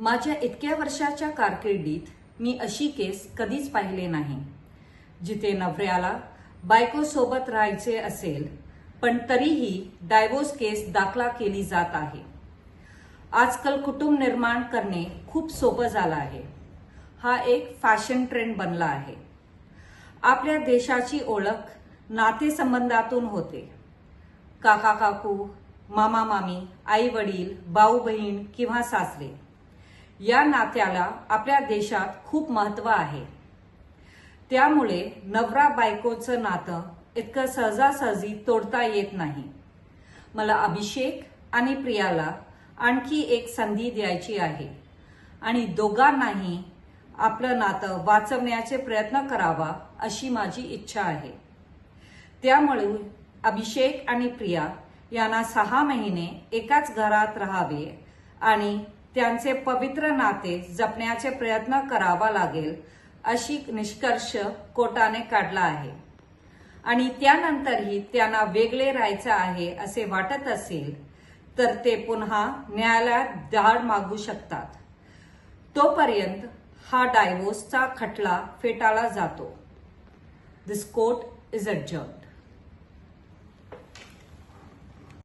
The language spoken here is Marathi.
माझ्या इतक्या वर्षाच्या कारकिर्दीत मी अशी केस कधीच पाहिले नाही जिथे नवऱ्याला बायकोसोबत राहायचे असेल पण तरीही डायव्होर्स केस दाखल केली जात आहे। आजकाल कुटुंब निर्माण करणे खूप सोपं झालं आहे। हा एक फॅशन ट्रेंड बनला आहे। आपल्या देशाची ओळख नातेसंबंधातून होते। काका काकू, मामा मामी, आई वडील, भाऊ बहीण किंवा सासरे या नात्याला आपल्या देशात खूप महत्त्व आहे। त्यामुळे नवरा बायकोचं नातं इतकं सहजासहजी तोडता येत नाही। मला अभिषेक आणि प्रियाला आणखी एक संधी द्यायची आहे आणि दोघांनाही आपलं नातं वाचवण्याचे प्रयत्न करावा अशी माझी इच्छा आहे। त्यामुळे अभिषेक आणि प्रिया यांना 6 महिने एकाच घरात राहावे आणि त्यांचे पवित्र नाते जपण्याचे प्रयत्न करावा लागेल अशी निष्कर्ष कोर्टाने काढला आहे आणि त्यानंतरही त्यांना वेगळे राहायचे आहे असे वाटत असेल तर ते पुन्हा न्यायालयात दाद मागू शकतात। तोपर्यंत हा डायव्होर्सचा खटला फेटाळला जातो। दिस कोर्ट इज adjourned.